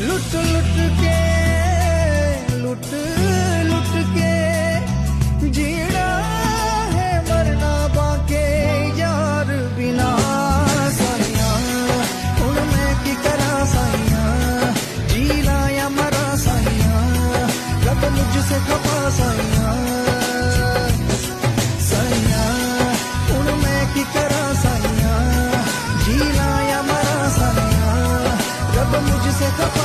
लुट लुट के लुट लुट के जीना है मरना बाके यार बिना साइया हुण मैं की करा साइया जीना या मरा साइया रब मुझसे खपा साइया साइया हुण मैं की करा साइया जीना या मरा साइया रब मुझसे खपा